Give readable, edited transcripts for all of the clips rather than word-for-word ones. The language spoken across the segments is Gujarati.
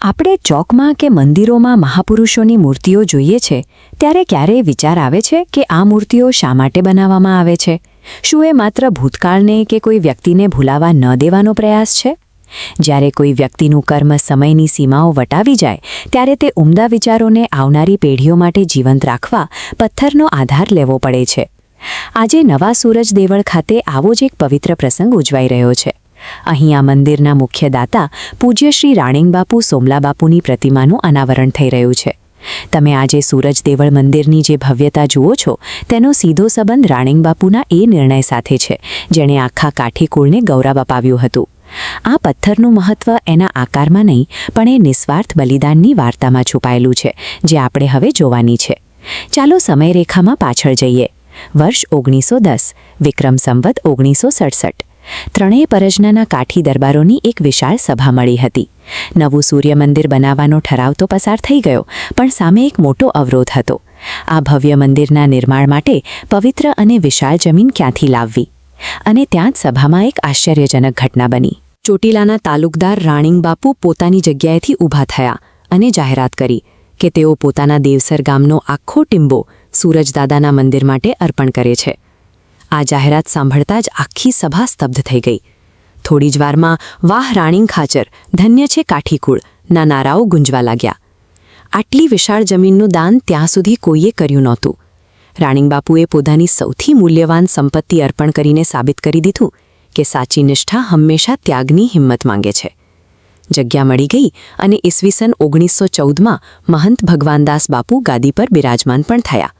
આપણે ચોકમાં કે મંદિરોમાં મહાપુરુષોની મૂર્તિઓ જોઈએ છે ત્યારે ક્યારેય વિચાર આવે છે કે આ મૂર્તિઓ શા માટે બનાવવામાં આવે છે? શું એ માત્ર ભૂતકાળને કે કોઈ વ્યક્તિને ભૂલાવા ન દેવાનો પ્રયાસ છે? જ્યારે કોઈ વ્યક્તિનું કર્મ સમયની સીમાઓ વટાવી જાય ત્યારે તે ઉમદા વિચારોને આવનારી પેઢીઓ માટે જીવંત રાખવા પથ્થરનો આધાર લેવો પડે છે. આજે નવા સૂરજ દેવળ ખાતે આવો જ એક પવિત્ર પ્રસંગ ઉજવાઈ રહ્યો છે. અહીં આ મંદિરના મુખ્ય દાતા પૂજ્ય શ્રી રાણીંગબાપુ સોમલાબાપુની પ્રતિમાનું અનાવરણ થઈ રહ્યું છે. તમે આજે સૂરજ દેવળ મંદિરની જે ભવ્યતા જુઓ છો તેનો સીધો સંબંધ રાણીંગબાપુના એ નિર્ણય સાથે છે જેણે આખા કાઠીકુળને ગૌરવ અપાવ્યું હતું. આ પથ્થરનું મહત્વ એના આકારમાં નહીં પણ એ નિસ્વાર્થ બલિદાનની વાર્તામાં છુપાયેલું છે જે આપણે હવે જોવાની છે. ચાલો સમયરેખામાં પાછળ જઈએ. વર્ષ 1910, વિક્રમ સંવત 1967. ત્રણેય પરજનાના કાઠી દરબારોની એક વિશાળ સભા મળી હતી. નવું સૂર્ય મંદિર બનાવવાનો ઠરાવ તો પસાર થઈ ગયો પણ સામે એક મોટો અવરોધ હતો. આ ભવ્ય મંદિરના નિર્માણ માટે પવિત્ર અને વિશાળ જમીન ક્યાંથી લાવવી? અને ત્યાં જ સભામાં એક આશ્ચર્યજનક ઘટના બની. ચોટીલાના તાલુકદાર રાણીંગબાપુ પોતાની જગ્યાએથી ઊભા થયા અને જાહેરાત કરી કે તેઓ પોતાના દેવસર ગામનો આખો ટીંબો સૂરજદાદાના મંદિર માટે અર્પણ કરે છે. આ જાહેરાત સાંભળતા જ આખી સભા સ્તબ્ધ થઈ ગઈ. થોડી જ વારમાં વાહ રાણીંગ ખાચર, ધન્ય છે કાઠીકુળ ના નારાઓ ગુંજવા લાગ્યા. આટલી વિશાળ જમીનનું દાન ત્યાં સુધી કોઈએ કર્યું નહોતું. રાણીંગબાપુએ પોતાની સૌથી મૂલ્યવાન સંપત્તિ અર્પણ કરીને સાબિત કરી દીધું કે સાચી નિષ્ઠા હંમેશા ત્યાગની હિંમત માંગે છે. જગ્યા મળી ગઈ અને ઈસવીસન 1914માં મહંત ભગવાનદાસ બાપુ ગાદી પર બિરાજમાન પણ થયા.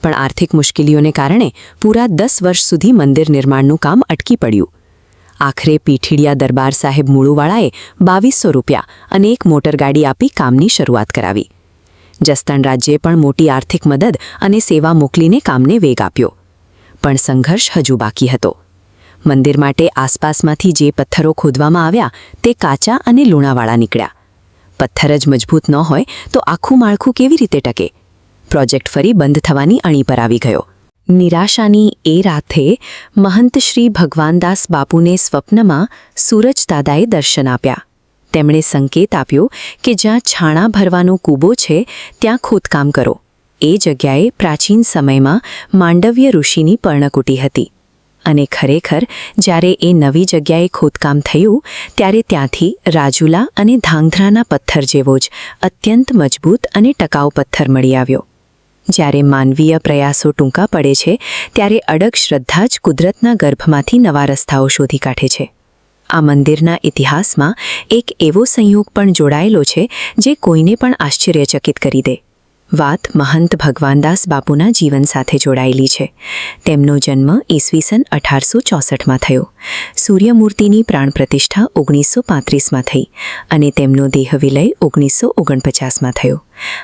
પણ આર્થિક મુશ્કેલીઓને કારણે પૂરા 10 વર્ષ સુધી મંદિર નિર્માણનું કામ અટકી પડ્યું. આખરે પીઠીડિયા દરબાર સાહેબ મુળુવાળાએ 2200 રૂપિયા અને એક મોટરગાડી આપી કામની શરૂઆત કરાવી. જસદણ રાજ્યે પણ મોટી આર્થિક મદદ અને સેવા મોકલીને કામને વેગ આપ્યો. પણ સંઘર્ષ હજુ બાકી હતો. મંદિર માટે આસપાસમાંથી જે પથ્થરો ખોદવામાં આવ્યા તે કાચા અને લૂણાવાળા નીકળ્યા. પથ્થર જ મજબૂત ન હોય તો આખું માળખું કેવી રીતે ટકે? પ્રોજેક્ટ ફરી બંધ થવાની અણી પર આવી ગયો. નિરાશાની એ રાતે મહંત શ્રી ભગવાનદાસ બાપુને સ્વપ્નમાં સૂરજદાદાએ દર્શન આપ્યા. તેમણે સંકેત આપ્યો કે જ્યાં છાણા ભરવાનો કૂબો છે ત્યાં ખોદકામ કરો. એ જગ્યાએ પ્રાચીન સમયમાં માંડવ્ય ઋષિની પર્ણકુટી હતી. અને ખરેખર જ્યારે એ નવી જગ્યાએ ખોદકામ થયું ત્યારે ત્યાંથી રાજુલા અને ધાંગધ્રાના પથ્થર જેવો જ અત્યંત મજબૂત અને ટકાઉ પથ્થર મળી આવ્યો. જ્યારે માનવીય પ્રયાસો ટૂંકા પડે છે ત્યારે અડગ શ્રદ્ધા જ કુદરતના ગર્ભમાંથી નવા રસ્તાઓ શોધી કાઢે છે. આ મંદિરના ઇતિહાસમાં એક એવો સંયોગ પણ જોડાયેલો છે જે કોઈને પણ આશ્ચર્યચકિત કરી દે. વાત મહંત ભગવાનદાસ બાપુના જીવન સાથે જોડાયેલી છે. તેમનો જન્મ ઈસવીસન 1864માં થયો. સૂર્યમૂર્તિની પ્રાણ પ્રતિષ્ઠા 1935માં થઈ અને તેમનો દેહવિલય 1949માં થયો.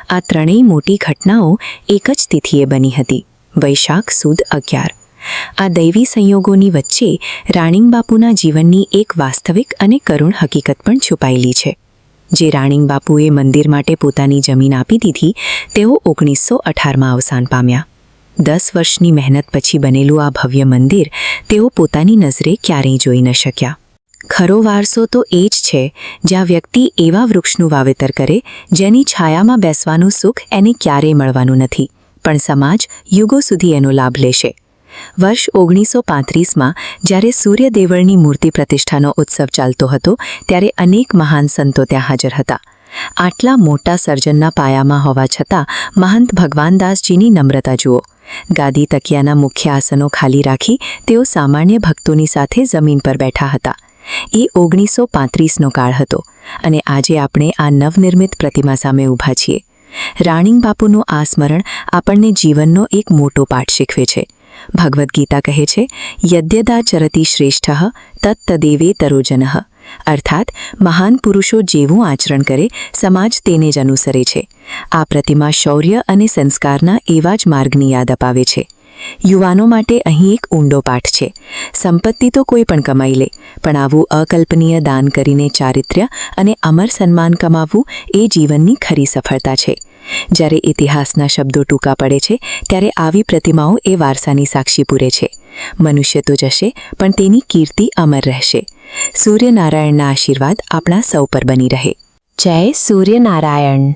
આ ત્રણેય મોટી ઘટનાઓ એક જ તિથિએ બની હતી, વૈશાખ સુદ 11. આ દૈવી સંયોગોની વચ્ચે રાણીંગબાપુના જીવનની એક વાસ્તવિક અને કરુણ હકીકત પણ છુપાયેલી છે. જે રાણીંગબાપુએ મંદિર માટે પોતાની જમીન આપી દીધી તેઓ 1918માં અવસાન પામ્યા. 10 વર્ષની મહેનત પછી બનેલું આ ભવ્ય મંદિર તેઓ પોતાની નજરે ક્યારેય જોઈ ન શક્યા. ખરો વારસો તો એ જ છે જ્યાં વ્યક્તિ એવા વૃક્ષનું વાવેતર કરે જેની છાયામાં બેસવાનું સુખ એને ક્યારેય મળવાનું નથી પણ સમાજ યુગો સુધી એનો લાભ લેશે. વર્ષ 1935માં જ્યારે સૂર્યદેવળની મૂર્તિ પ્રતિષ્ઠાનો ઉત્સવ ચાલતો હતો ત્યારે અનેક મહાન સંતો ત્યાં હાજર હતા. આટલા મોટા સર્જનના પાયામાં હોવા છતાં મહંત ભગવાનદાસજીની નમ્રતા જુઓ. ગાદી તકિયાના મુખ્ય આસનો ખાલી રાખી તેઓ સામાન્ય ભક્તોની સાથે જમીન પર બેઠા હતા. એ 1935નો કાળ હતો અને આજે આપણે આ નવનિર્મિત પ્રતિમા સામે ઊભા છીએ. રાણીંગબાપુનું આ સ્મરણ આપણને જીવનનો એક મોટો પાઠ શીખવે છે. ભગવદ્ ગીતા કહે છે, યદ્યદા ચરતિ શ્રેષ્ઠઃ તત્તદેવે તરોજનઃ. અર્થાત મહાન પુરુષો જેવું આચરણ કરે સમાજ તેને જ અનુસરે છે. આ પ્રતિમા શૌર્ય અને સંસ્કારના એવા જ માર્ગની યાદ અપાવે છે. યુવાનો માટે અહીં એક ઊંડો પાઠ છે. સંપત્તિ તો કોઈ પણ કમાઈ લે પણ આવું અકલ્પનીય દાન કરીને ચારિત્ર્ય અને અમર સન્માન કમાવવું એ જીવનની ખરી સફળતા છે. જ્યારે ઇતિહાસના શબ્દો ટૂંકા પડે છે ત્યારે આવી પ્રતિમાઓ એ વારસાની સાક્ષી પૂરે છે. મનુષ્ય તો જશે પણ તેની કીર્તિ અમર રહેશે. સૂર્યનારાયણના આશીર્વાદ આપણા સૌ પર બની રહે. જય સૂર્યનારાયણ.